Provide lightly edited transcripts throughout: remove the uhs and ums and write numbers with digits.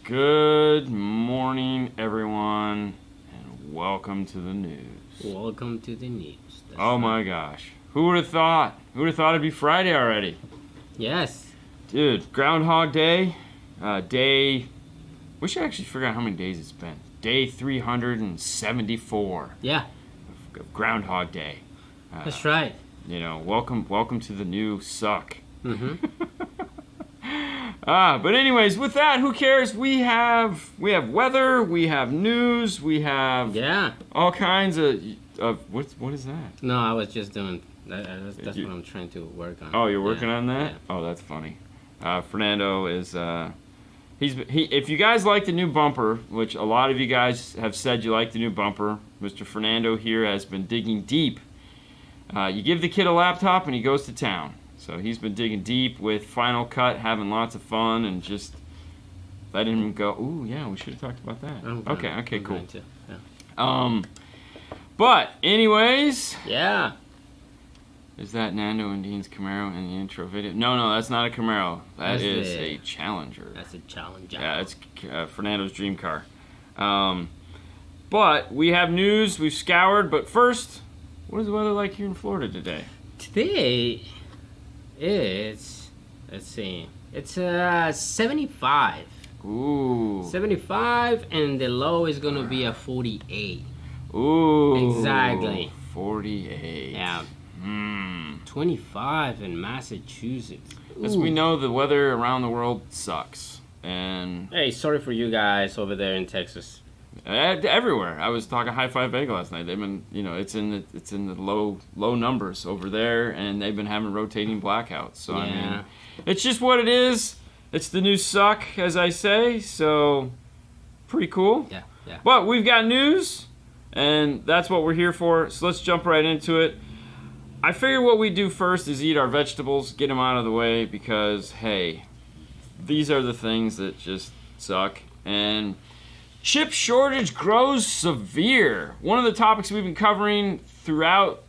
Good morning, everyone, and welcome to the news. Welcome to the news. Oh my gosh. Who would have thought? Who would have thought it'd be Friday already? Yes. Dude, Groundhog Day. We should actually figure out how many days it's been. Day 374. Yeah. Of Groundhog Day. That's right. You know, welcome to the new suck. Mm-hmm. But anyways, with that, who cares? We have weather, we have news, we have all kinds of what is that? No, I was just doing that's what I'm trying to work on. Oh, you're working on that? Yeah. Oh, that's funny. Fernando is if you guys like the new bumper, which a lot of you guys have said you like the new bumper, Mr. Fernando here has been digging deep. You give the kid a laptop and he goes to town. So he's been digging deep with Final Cut, having lots of fun, and just letting him go. Ooh, yeah, we should have talked about that. Okay, cool. Yeah. But anyways, yeah. Is that Nando and Dean's Camaro in the intro video? No, that's not a Camaro. That's a Challenger. That's a Challenger. Yeah, it's Fernando's dream car. But we have news. We've scoured. But first, what is the weather like here in Florida today? Today, it's 75. Ooh. 75, and the low is gonna be a 48. Ooh. Exactly. 48. Yeah. 25 in Massachusetts. As we know, the weather around the world sucks. And hey, sorry for you guys over there in Texas. Everywhere. I was talking High Five Bagel last night. They've been, it's in the low numbers over there, and they've been having rotating blackouts. So I mean, it's just what it is. It's the new suck, as I say. So pretty cool. Yeah. But we've got news, and that's what we're here for. So let's jump right into it. I figure what we do first is eat our vegetables, get them out of the way, because hey, these are the things that just suck. And chip shortage grows severe. One of the topics we've been covering throughout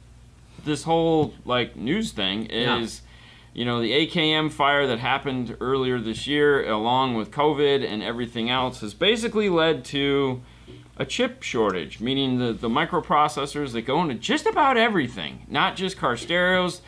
this whole news thing is, the AKM fire that happened earlier this year, along with COVID and everything else, has basically led to a chip shortage, meaning the microprocessors that go into just about everything, not just car stereos.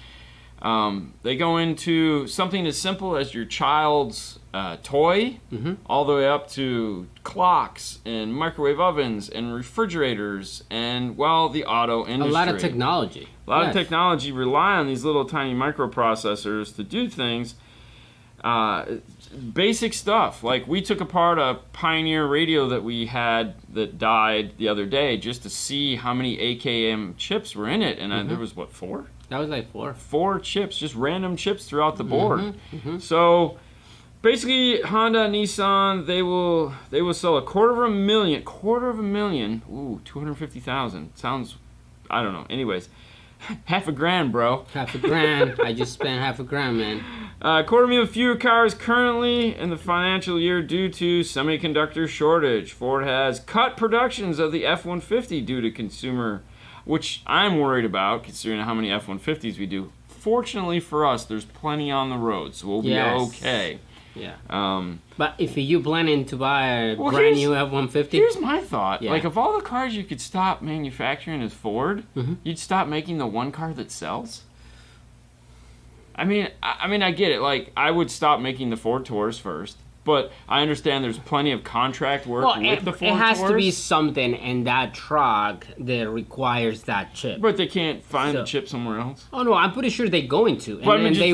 They go into something as simple as your child's toy, all the way up to clocks and microwave ovens and refrigerators and, the auto industry. A lot of technology. A lot of technology rely on these little tiny microprocessors to do things. Basic stuff. Like, we took apart a Pioneer radio that we had that died the other day just to see how many AKM chips were in it. And there was, 4? That was like 4. 4 chips, just random chips throughout the board. So basically, Honda and Nissan, they will sell 250,000. Ooh, 250,000. Sounds, I don't know. Anyways, $1,000, bro. $1,000. I just spent $1,000, man. 250,000 fewer cars currently in the financial year due to semiconductor shortage. Ford has cut productions of the F-150 due to consumer, which I'm worried about considering how many F-150s we do. Fortunately for us, there's plenty on the road, so we'll be okay. Yeah. But if you planning to buy a brand new F-150, here's my thought. Yeah. Of all the cars you could stop manufacturing as Ford, you'd stop making the one car that sells. I mean, I get it. I would stop making the Ford Taurus first, but I understand there's plenty of contract work with the Ford Taurus. It has to be something in that truck that requires that chip. But they can't find the chip somewhere else. Oh no, I'm pretty sure they're going to, and they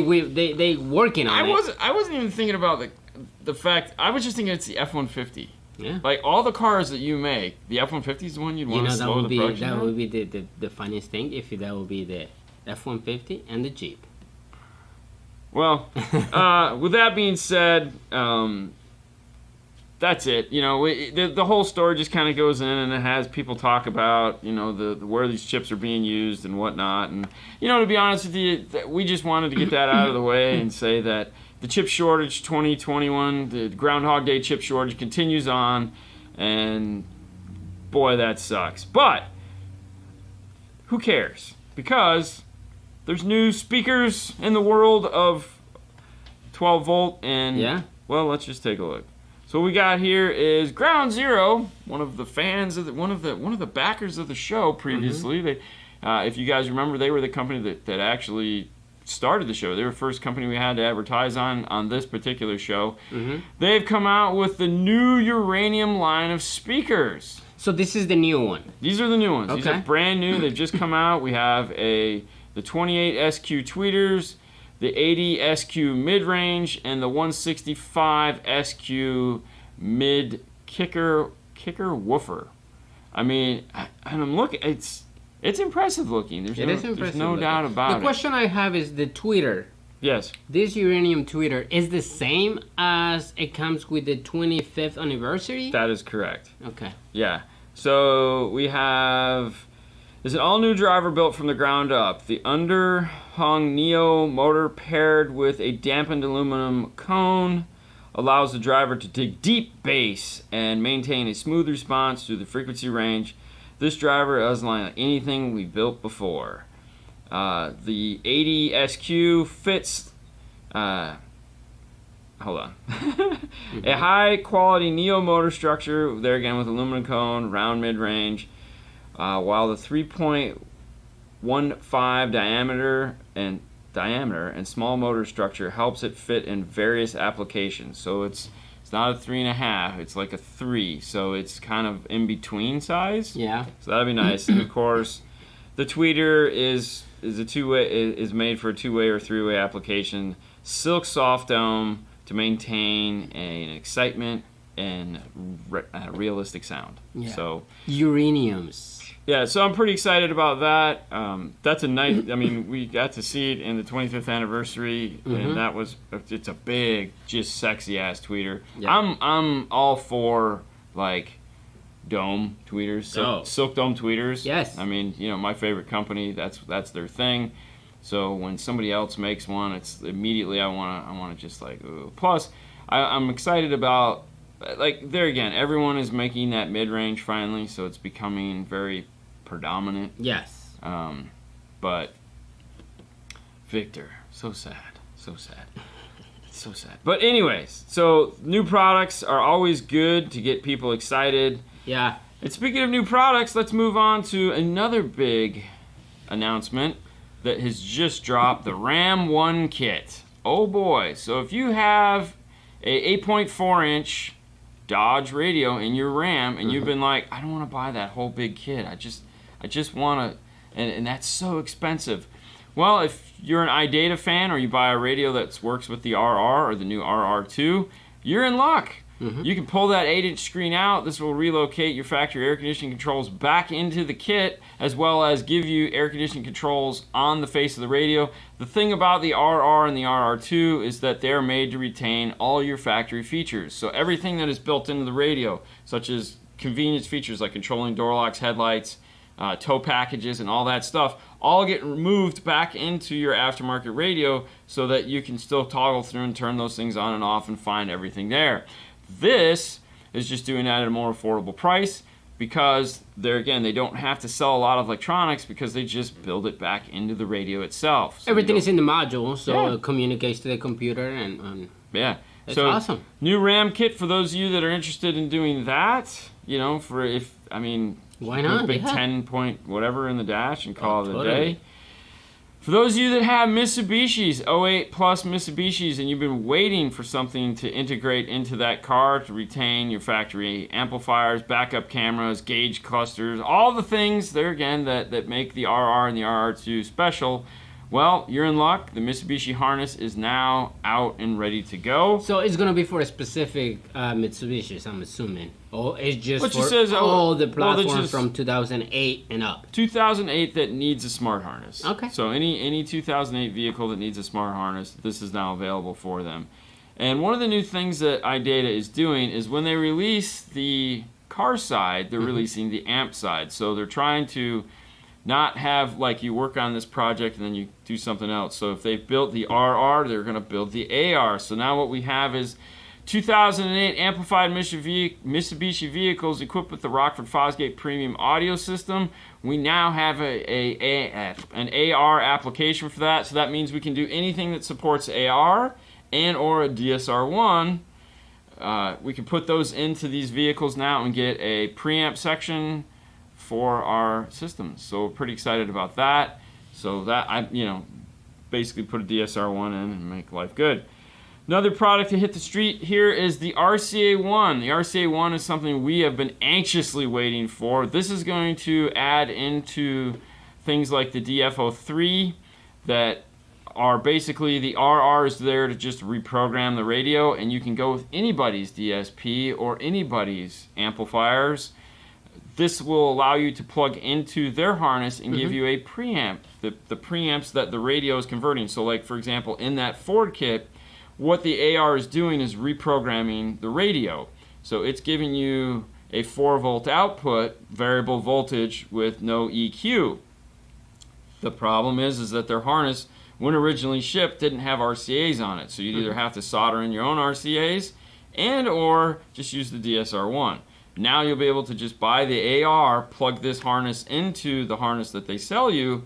working on it. I wasn't even thinking about the fact. I was just thinking it's the F-150. Yeah. All the cars that you make, the F-150 is the one you'd want to slow the production down? That would be the funniest thing if that would be the F-150 and the Jeep. Well, with that being said, that's it. The whole story just kind of goes in, and it has people talk about, where these chips are being used and whatnot. And, to be honest with you, we just wanted to get that out of the way and say that the chip shortage 2021, the Groundhog Day chip shortage continues on, and boy, that sucks. But who cares? Because there's new speakers in the world of 12 volt and, well, let's just take a look. So So what we got here is Ground Zero, one of the fans of one of the backers of the show previously. They, if you guys remember, they were the company that actually started the show. They were the first company we had to advertise on this particular show. They've come out with the new Uranium line of speakers. So this is the new one. These are the new ones. Okay. These are brand new. They've just come out. We have the 28 SQ tweeters, the 80 SQ mid-range, and the 165 SQ mid kicker woofer. I mean, and I'm looking. It's impressive looking. There's no doubt about it. The question I have is the tweeter. Yes. This Uranium tweeter is the same as it comes with the 25th anniversary? That is correct. Okay. Yeah. So we have, there's an all-new driver built from the ground up. The underhung Neo motor paired with a dampened aluminum cone allows the driver to dig deep bass and maintain a smooth response through the frequency range. This driver is like anything we built before. The 80 SQ fits, hold on, a high quality Neo motor structure, there again with aluminum cone, round mid-range, while the 3.15 diameter and small motor structure helps it fit in various applications. So it's not a 3.5, it's like a 3, so it's kind of in between size. Yeah. So that'd be nice. And of course, the tweeter is made for a two-way or three-way application. Silk soft dome to maintain an excitement and realistic sound. Yeah. So Uraniums. yeah, so I'm pretty excited about that. That's a nice. I mean, we got to see it in the 25th anniversary, and it's a big, just sexy ass tweeter. Yeah. I'm all for like dome tweeters, silk dome tweeters. Yes. I mean, you know, my favorite company. That's their thing. So when somebody else makes one, it's immediately I want to just like. Ooh. Plus, I'm excited about. Like, there again, everyone is making that mid-range finally, so it's becoming very predominant. Yes. But Victor, so sad. So sad. So sad. But anyways, so new products are always good to get people excited. Yeah. And speaking of new products, let's move on to another big announcement that has just dropped, the Ram 1 kit. Oh boy. So if you have a 8.4-inch Dodge radio in your Ram and you've been like, I don't want to buy that whole big kit. I just want to, and that's so expensive. Well, if you're an Idata fan or you buy a radio that works with the RR or the new RR2, you're in luck. You can pull that 8-inch screen out. This will relocate your factory air conditioning controls back into the kit, as well as give you air conditioning controls on the face of the radio. The thing about the RR and the RR2 is that they're made to retain all your factory features. So everything that is built into the radio, such as convenience features like controlling door locks, headlights, tow packages, and all that stuff, all get moved back into your aftermarket radio so that you can still toggle through and turn those things on and off and find everything there. This is just doing that at a more affordable price because they don't have to sell a lot of electronics because they just build it back into the radio itself. So everything is in the module, so it communicates to the computer and yeah. It's so awesome. New RAM kit for those of you that are interested in doing that, you know, why not? Big 10 point whatever in the dash and call it a day. For those of you that have Mitsubishis, 08 plus Mitsubishis, and you've been waiting for something to integrate into that car to retain your factory amplifiers, backup cameras, gauge clusters, all the things there again that make the RR and the RR2 special, well, you're in luck. The Mitsubishi harness is now out and ready to go. So it's going to be for a specific Mitsubishis, I'm assuming. Or it's just for all the platforms from 2008 and up. 2008 that needs a smart harness. Okay. So any 2008 vehicle that needs a smart harness, this is now available for them. And one of the new things that Idata is doing is when they release the car side, they're releasing the amp side. So they're trying to not have like you work on this project and then you do something else. So if they've built the RR, they're going to build the AR. So now what we have is 2008 amplified Mitsubishi vehicles equipped with the Rockford Fosgate premium audio system. We now have an AR application for that. So that means we can do anything that supports AR and or a DSR1 we can put those into these vehicles now and get a preamp section for our systems. So we're pretty excited about that. So that basically put a DSR1 in and make life good. Another product to hit the street here is the RCA1. The RCA1 is something we have been anxiously waiting for. This is going to add into things like the DFO3 that are basically the RRs there to just reprogram the radio, and you can go with anybody's DSP or anybody's amplifiers. This will allow you to plug into their harness and give you a preamp, the preamps that the radio is converting. So like, for example, in that Ford kit, what the AR is doing is reprogramming the radio. So it's giving you a 4-volt output, variable voltage with no EQ. The problem is that their harness, when originally shipped, didn't have RCAs on it. So you'd either have to solder in your own RCAs and or just use the DSR1. Now you'll be able to just buy the AR, plug this harness into the harness that they sell you,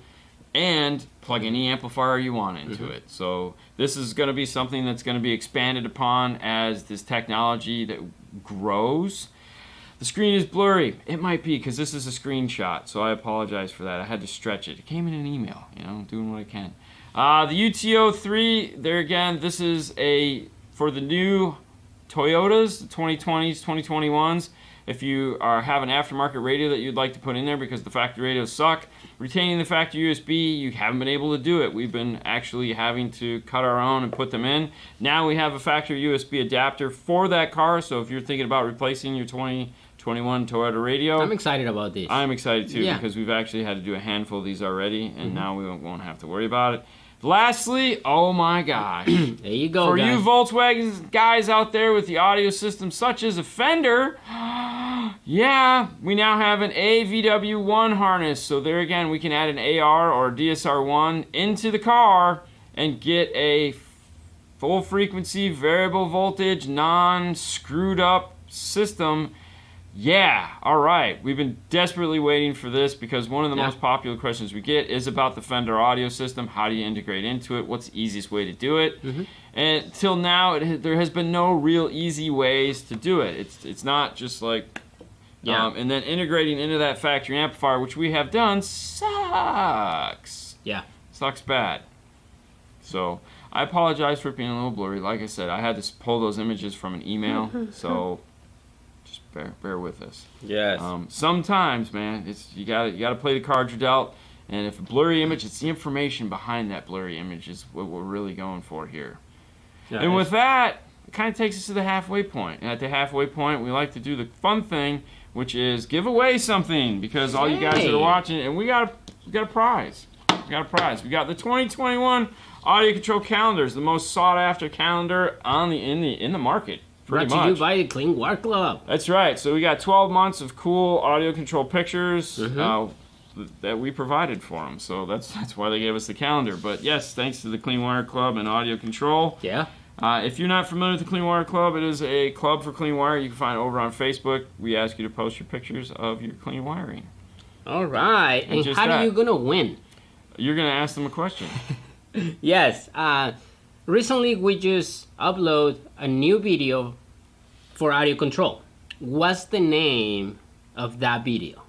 and plug any amplifier you want into it. So this is going to be something that's going to be expanded upon as this technology that grows. The screen is blurry. It might be because this is a screenshot, so I apologize for that. I had to stretch it. It came in an email, I'm doing what I can. The UTO3, there again, this is for the new Toyotas, the 2020s, 2021s. If you have an aftermarket radio that you'd like to put in there because the factory radios suck, retaining the factory USB, you haven't been able to do it. We've been actually having to cut our own and put them in. Now we have a factory USB adapter for that car, so if you're thinking about replacing your 2021 Toyota radio, I'm excited about this. I'm excited too because we've actually had to do a handful of these already, and now we won't have to worry about it. Lastly, oh my gosh. There you go, For you Volkswagen guys out there with the audio system such as a Fender, yeah, we now have an AVW1 harness. So there again, we can add an AR or DSR1 into the car and get a full frequency, variable voltage, non-screwed up system. Yeah, all right. We've been desperately waiting for this because one of the most popular questions we get is about the Fender audio system. How do you integrate into it? What's the easiest way to do it? And till now, there has been no real easy ways to do it. It's not just like, and then integrating into that factory amplifier, which we have done, sucks. Yeah. Sucks bad. So I apologize for being a little blurry. Like I said, I had to pull those images from an email, so just bear with us. Yes. Sometimes, man, you gotta play the cards you're dealt, and if a blurry image, it's the information behind that blurry image is what we're really going for here. Yeah, and with that, it kind of takes us to the halfway point. And at the halfway point, we like to do the fun thing, which is give away something, because all you guys that are watching, and we got a prize. We got a prize. We got the 2021 Audio Control Calendars, the most sought after calendar in the market. Brought to you by the Clean Wire Club. That's right. So we got 12 months of cool audio control pictures that we provided for them. So that's why they gave us the calendar. But yes, thanks to the Clean Wire Club and Audio Control. Yeah. If you're not familiar with the Clean Wire Club, it is a club for clean wire. You can find it over on Facebook. We ask you to post your pictures of your clean wiring. All right. And how are you going to win? You're going to ask them a question. Yes. Recently, we just upload a new video for audio control. What's the name of that video?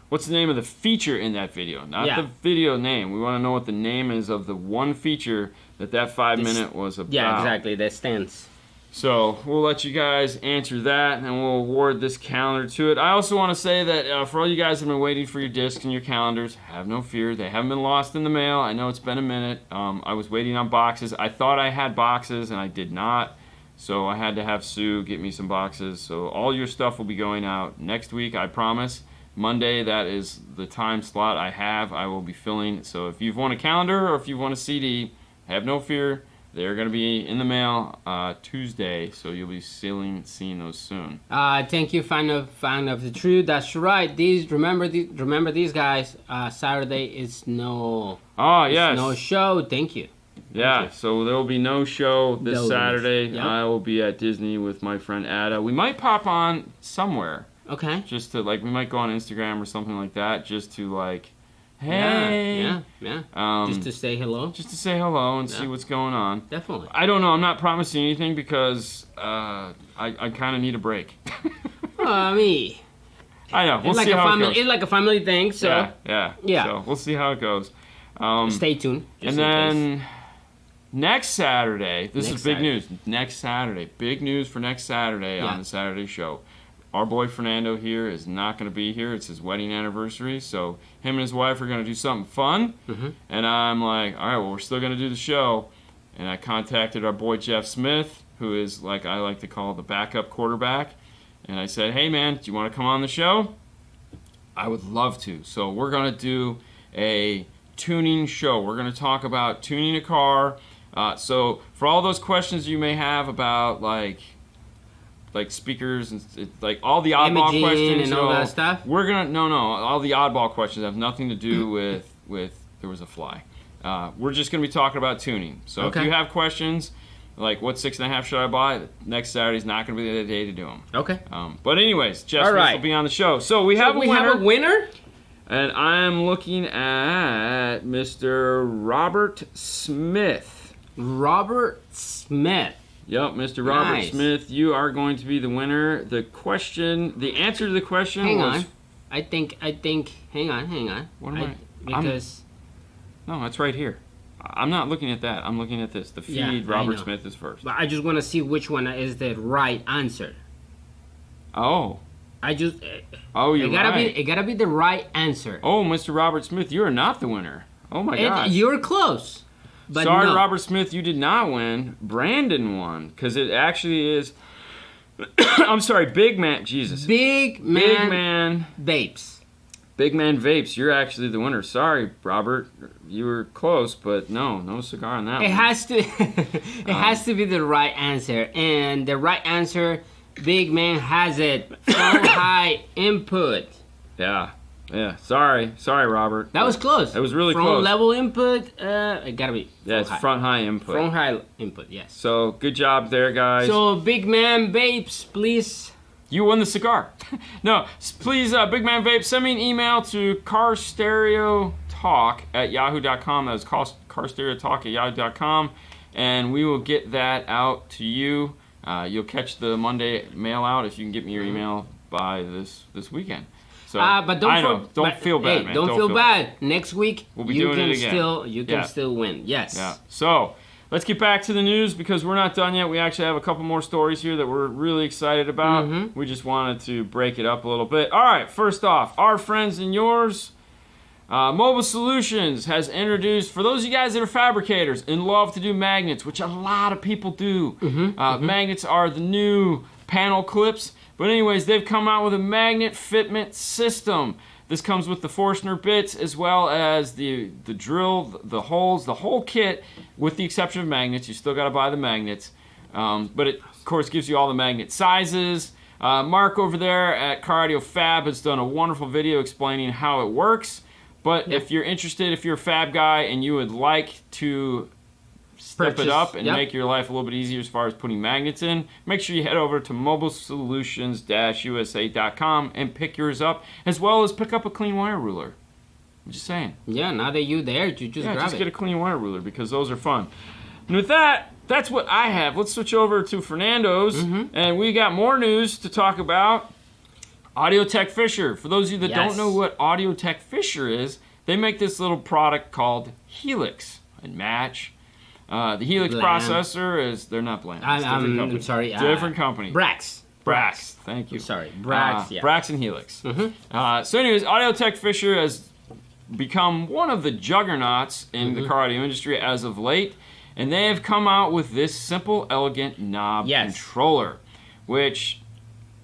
What's the name of the feature in that video? Not the video name. We want to know what the name is of the one feature that 5-minute was about. Yeah, exactly. That stands. So we'll let you guys answer that, and we'll award this calendar to it. I also want to say that for all you guys who have been waiting for your discs and your calendars, have no fear. They haven't been lost in the mail. I know it's been a minute. I was waiting on boxes. I thought I had boxes, and I did not. So I had to have Sue get me some boxes. So all your stuff will be going out next week, I promise. Monday, that is the time slot I have. I will be filling. So if you've won a calendar or if you've won a CD, have no fear. They're going to be in the mail Tuesday, so you'll be seeing those soon. Thank you, fan of the truth. That's right. Remember these guys. Saturday is no. Oh yes. No show. Thank you. Yeah. So there will be no show this Saturday. Yep. I will be at Disney with my friend Ada. We might pop on somewhere. Okay. Just to we might go on Instagram or something like that, just to hey. Yeah. Just to say hello. Just to say hello and see what's going on. Definitely. I don't know. I'm not promising anything because I kind of need a break. I mean, I know. We'll it's like see a how family. it goes. It's like a family thing. So Yeah. So we'll see how it goes. Stay tuned. And then next Saturday, this Next is big Saturday. news. Next Saturday, big news for next Saturday on the Saturday show. Our boy Fernando here is not going to be here. It's his wedding anniversary, so him and his wife are going to do something fun. And I'm like, all right, well, we're still going to do the show. And I contacted our boy Jeff Smith, who is like I like to call the backup quarterback. And I said, hey, man, do you want to come on the show? I would love to. So we're going to do a tuning show. We're going to talk about tuning a car. So for all those questions you may have about like speakers and like all the oddball Imaging questions and all that stuff? We're gonna no all the oddball questions have nothing to do with there was a fly. We're just gonna be talking about tuning. So if you have questions like what 6.5 should I buy, next Saturday's not gonna be the day to do them. Okay. But anyways, Jeff Smith will be on the show. So we have a winner. And I'm looking at Mr. Robert Smith. Robert Smith. Yep, Mr. Robert Nice. Smith, you are going to be the winner. The answer to the question Hang was... on. I think, hang on. What am I? Because... No, that's right here. I'm not looking at that. I'm looking at this. The feed, Yeah, Robert Smith is first. But I just want to see which one is the right answer. Oh. You're right. It gotta be the right answer. Oh, Mr. Robert Smith, you are not the winner. Oh my gosh. You're close. But Sorry, no. Robert Smith, you did not win. Brandon won, because it actually is... I'm sorry, Big Man... Jesus. Big Man Vapes. Big Man Vapes, you're actually the winner. Sorry, Robert. You were close, but no cigar on that one. It has to... it has to be the right answer. And the right answer, Big Man has it. From high input. Yeah. Sorry, Robert. That was close. It was really Front close. level input, it gotta be. Yeah, it's front high input. Front high input, yes. So good job there, guys. So Big Man Vapes, please. You won the cigar. No, please, Big Man Vape, send me an email to carstereotalk@yahoo.com. That is carstereotalk@yahoo.com, and we will get that out to you. You'll catch the Monday mail out if you can get me your email by this weekend. So, but don't feel bad, hey, man. Don't feel bad. Next week, we'll be doing it again. You can still win. Yes. Yeah. So let's get back to the news because we're not done yet. We actually have a couple more stories here that we're really excited about. We just wanted to break it up a little bit. All right. First off, our friends and yours, Mobile Solutions has introduced, for those of you guys that are fabricators and love to do magnets, which a lot of people do. Magnets are the new panel clips. But anyways, they've come out with a magnet fitment system. This comes with the Forstner bits as well as the drill, the holes, the whole kit, with the exception of magnets. You still got to buy the magnets. But it, of course, gives you all the magnet sizes. Mark over there at Car Audio Fab has done a wonderful video explaining how it works. But if you're interested, if you're a fab guy and you would like to step it up and make your life a little bit easier as far as putting magnets in, make sure you head over to mobilesolutions-usa.com and pick yours up, as well as pick up a clean wire ruler. I'm just saying. Yeah, now that you're there, you just grab just it. get a clean wire ruler because those are fun. And with that, that's what I have. Let's switch over to Fernando's, and we got more news to talk about. Audiotec Fischer. For those of you that don't know what Audiotec Fischer is, they make this little product called Helix and Match. The Helix processor is, they're not Bland. I'm sorry. Different company. Brax. Thank you. I'm sorry. Brax, Brax and Helix. So anyways, Audiotec Fischer has become one of the juggernauts in the car audio industry as of late. And they have come out with this simple, elegant knob controller, which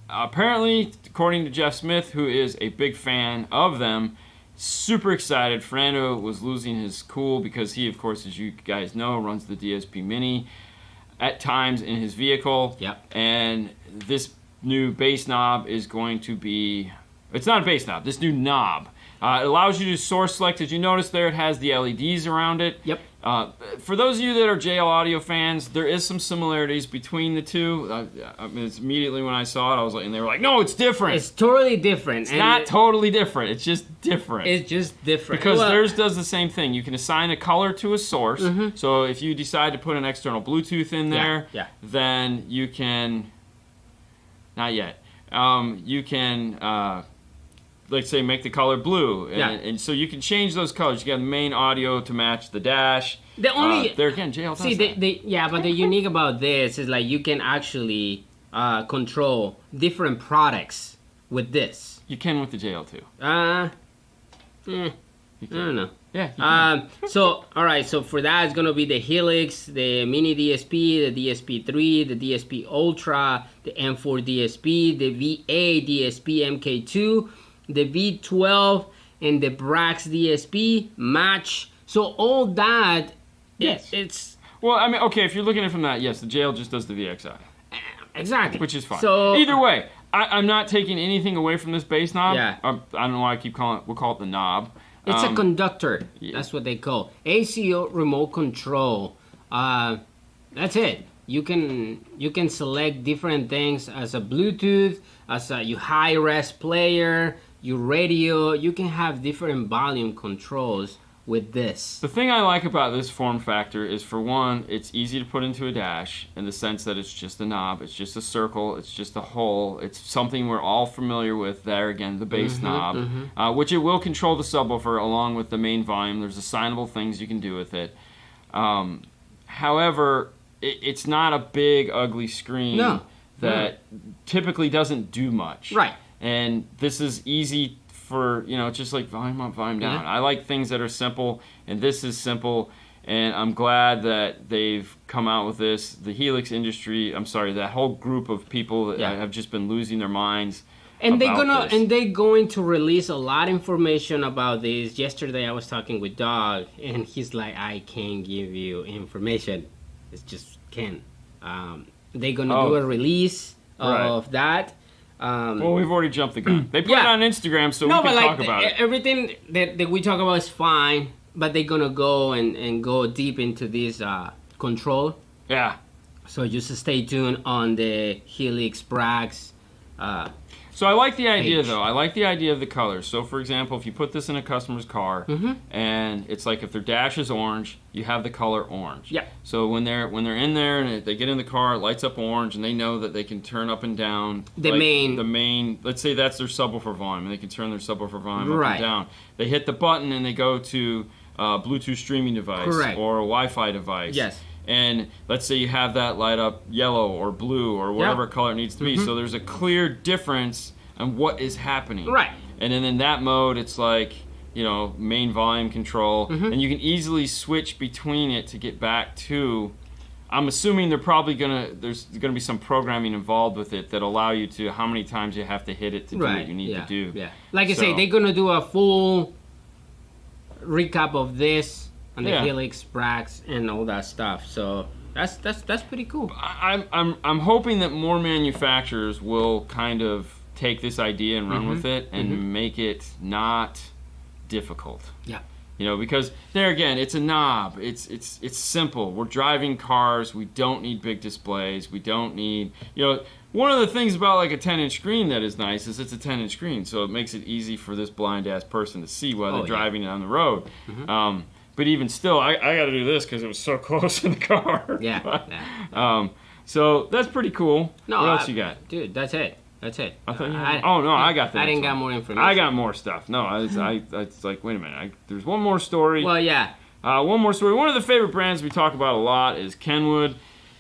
apparently, according to Jeff Smith, who is a big fan of them, super excited. Fernando was losing his cool because he, of course, as you guys know, runs the DSP Mini at times in his vehicle. And this new bass knob is going to be... It's not a bass knob. This new knob. It allows you to source select. As you notice there, it has the LEDs around it. For those of you that are JL Audio fans, there is some similarities between the two. I mean, it's immediately when I saw it, I was like, and they were like, "No, it's different. It's totally different. It's not totally different. It's just different. It's just different because theirs does the same thing. You can assign a color to a source. So if you decide to put an external Bluetooth in there, then you can. Not yet. You can. Let's say make the color blue, and so you can change those colors. You got the main audio to match the dash. The only there again, JL does that. But the unique about this is like you can actually control different products with this. You can with the JL too. I don't know. Yeah. So all right. So for that, it's gonna be the Helix, the Mini DSP, the DSP3, the DSP Ultra, the M4 DSP, the VA DSP MK2. The V12 and the Brax DSP match. So all that, it's... Well, I mean, okay, if you're looking at it from that, yes, the JL just does the VXI. Exactly. Which is fine. So, either way, I'm not taking anything away from this bass knob. Yeah. I don't know why I keep calling it, we'll call it the knob. It's a conductor. Yeah. That's what they call ACO remote control. That's it. You can select different things as a Bluetooth, as a high-res player, your radio. You can have different volume controls with this. The thing I like about this form factor is, for one, it's easy to put into a dash in the sense that it's just a knob, it's just a circle, it's just a hole. It's something we're all familiar with there, again, the bass knob, which it will control the subwoofer along with the main volume. There's assignable things you can do with it. However, it's not a big, ugly screen that typically doesn't do much. Right. And this is easy for, just like volume up, volume down. I like things that are simple, and this is simple, and I'm glad that they've come out with this. The Helix industry, that whole group of people that have just been losing their minds. And they're going to release a lot of information about this. Yesterday I was talking with Doug, and he's like, I can't give you information. It's just can't. They're gonna do a release of that. Well, we've already jumped the gun. They put it on Instagram, so we can talk about it. Everything that we talk about is fine, but they're gonna go and go deep into this control. Yeah. So just stay tuned on the Helix Brax. So I like the idea, though. I like the idea of the colors. So, for example, if you put this in a customer's car, and it's like if their dash is orange, you have the color orange. Yeah. So when they're in there and they get in the car, it lights up orange, and they know that they can turn up and down the main. Let's say that's their subwoofer volume, and they can turn their subwoofer volume up and down. They hit the button and they go to a Bluetooth streaming device or a Wi-Fi device. Yes. And let's say you have that light up yellow or blue or whatever color it needs to be. So there's a clear difference on what is happening. Right. And then in that mode, it's like, main volume control. And you can easily switch between it to get back to, I'm assuming there's going to be some programming involved with it that allow you to, how many times you have to hit it to do what you need to do. Yeah. Like I say, they're going to do a full recap of this and the Helix, Brax, and all that stuff. So that's pretty cool. I'm hoping that more manufacturers will kind of take this idea and run with it and make it not difficult. Yeah. Because there again, it's a knob. It's simple. We're driving cars. We don't need big displays. We don't need, one of the things about like a 10-inch screen that is nice is it's a 10-inch screen, so it makes it easy for this blind ass person to see while they're driving it on the road. But even still, I got to do this because it was so close in the car. Yeah. So that's pretty cool. No, what else you got? Dude, that's it. That's it. I thought I got that. I didn't got more information. I got more stuff. No, it's like, wait a minute. There's one more story. Well, yeah. One more story. One of the favorite brands we talk about a lot is Kenwood.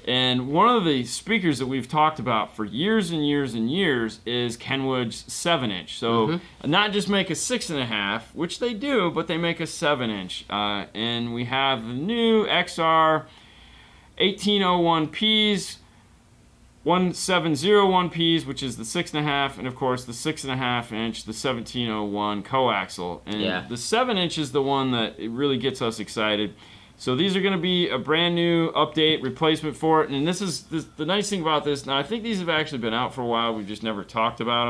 And one of the speakers that we've talked about for years and years and years is Kenwood's 7-inch. So not just make a 6.5, which they do, but they make a 7-inch. And we have the new XR 1801Ps, 1701Ps, which is the 6.5, and of course the 6.5-inch, the 1701 coaxial. And the 7-inch is the one that it really gets us excited. So these are going to be a brand new update, replacement for it. And this is the nice thing about this. Now, I think these have actually been out for a while. We've just never talked about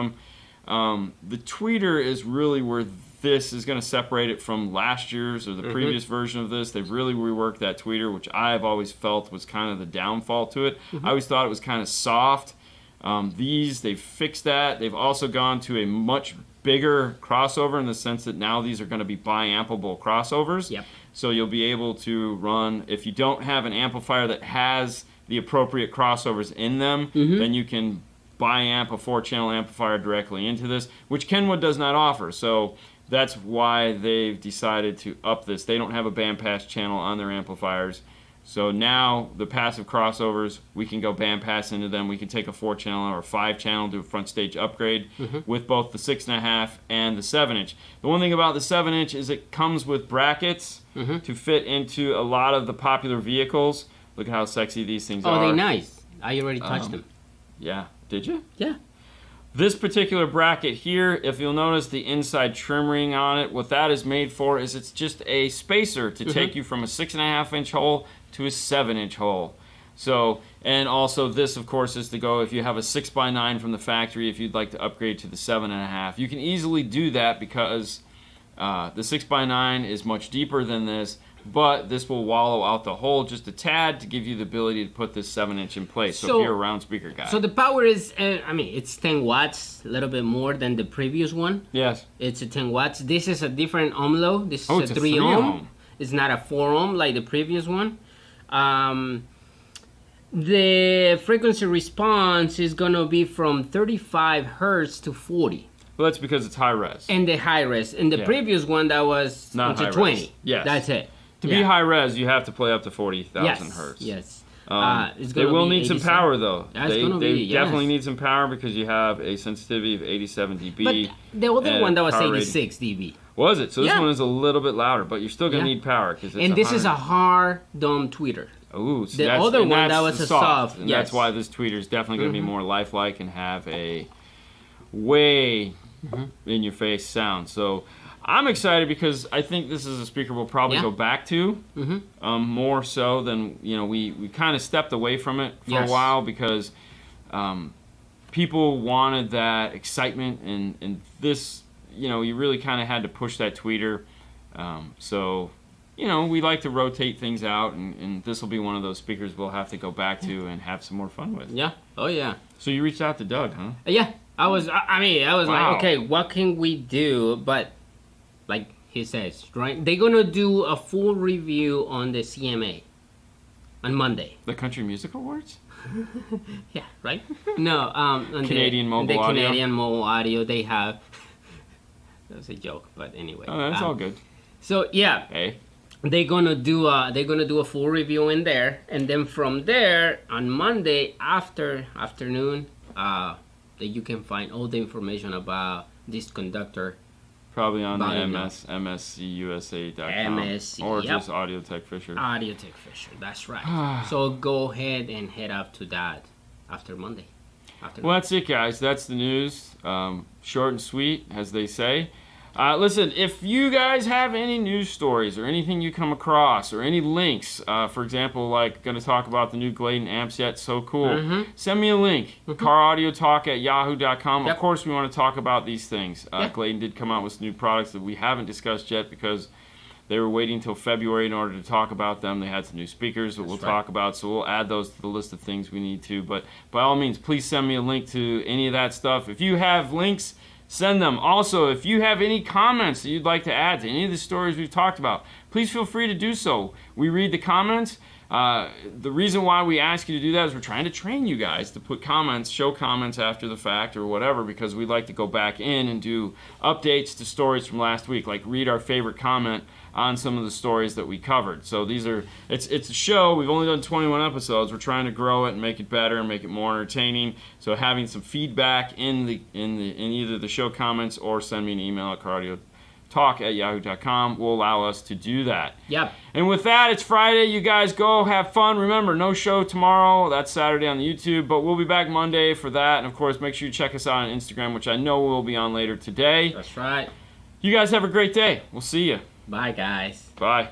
them. The tweeter is really where this is going to separate it from last year's or the previous version of this. They've really reworked that tweeter, which I've always felt was kind of the downfall to it. I always thought it was kind of soft. They've fixed that. They've also gone to a much bigger crossover in the sense that now these are going to be bi-ampable crossovers. Yep. So you'll be able to run, if you don't have an amplifier that has the appropriate crossovers in them, then you can bi-amp a 4-channel amplifier directly into this, which Kenwood does not offer. So that's why they've decided to up this. They don't have a bandpass channel on their amplifiers. So now the passive crossovers, we can go bandpass into them. We can take a 4-channel or a 5-channel, do a front stage upgrade with both the 6.5 and the 7-inch. The one thing about the 7-inch is it comes with brackets to fit into a lot of the popular vehicles. Look at how sexy these things are. Oh, they're nice. I already touched them. Yeah. Did you? Yeah. This particular bracket here, if you'll notice the inside trim ring on it, what that is made for is it's just a spacer to take you from a 6.5-inch hole to a 7-inch hole. So, and also this, of course, is to go if you have a 6x9 from the factory, if you'd like to upgrade to the 7.5. You can easily do that because the 6x9 is much deeper than this, but this will wallow out the hole just a tad to give you the ability to put this 7-inch in place. So if you're a round speaker guy. So the power is, I mean, it's 10 watts, a little bit more than the previous one. Yes. It's a 10 watts. This is a different ohm low. This is it's a 3 3 ohm. ohm. It's not a 4 ohm like the previous one. The frequency response is going to be from 35 hertz to 40. Well, that's because it's high res. And the high res. In the previous one, that was not high 20. res. Yes. That's it. To be high res, you have to play up to 40,000 hertz. Yes. They will need some power, though. They definitely need some power because you have a sensitivity of 87 dB. But the other one that was power 86 dB. Was it? So this one is a little bit louder, but you're still going to need power. And this is a hard dome tweeter. Ooh, so the other one that was a soft. And that's why this tweeter is definitely going to be more lifelike and have a way in-your-face sound. So I'm excited because I think this is a speaker we'll probably go back to more so than, we kind of stepped away from it for a while because people wanted that excitement and this, you really kind of had to push that tweeter. So, we like to rotate things out and this will be one of those speakers we'll have to go back to and have some more fun with. Yeah. Oh, yeah. So you reached out to Doug, huh? Yeah. I was like, okay, what can we do? But like he says, right? They're gonna do a full review on the CMA on Monday. The Country Music Awards? Yeah, right? No, on Canadian Mobile Audio. Canadian Mobile Audio, they have. That was a joke, but anyway. Oh, that's all good. So yeah, hey, they're gonna do a full review in there, and then from there on Monday afternoon, that you can find all the information this conductor. Probably on the MSCUSA.com or just Audiotec Fischer. Audiotec Fischer, that's right. So go ahead and head up to that after Monday. Well, that's it, guys. That's the news. Short and sweet, as they say. Listen, if you guys have any news stories or anything you come across or any links, for example, like going to talk about the new Glade amp set, so cool, send me a link, caraudiotalk@yahoo.com. Of course, we want to talk about these things. Glade did come out with some new products that we haven't discussed yet because they were waiting until February in order to talk about them. They had some new speakers that we'll talk about, so we'll add those to the list of things we need to. But by all means, please send me a link to any of that stuff. If you have links, send them. Also, if you have any comments that you'd like to add to any of the stories we've talked about, please feel free to do so. We read the comments. The reason why we ask you to do that is we're trying to train you guys to put comments, show comments after the fact or whatever, because we'd like to go back in and do updates to stories from last week, like read our favorite comment on some of the stories that we covered. So it's a show. We've only done 21 episodes. We're trying to grow it and make it better and make it more entertaining. So having some feedback in either the show comments or send me an email at caraudiotalk@yahoo.com will allow us to do that. Yep. And with that, it's Friday. You guys go have fun. Remember, no show tomorrow. That's Saturday on the YouTube, but we'll be back Monday for that. And of course, make sure you check us out on Instagram, which I know we'll be on later today. That's right. You guys have a great day. We'll see you. Bye, guys. Bye.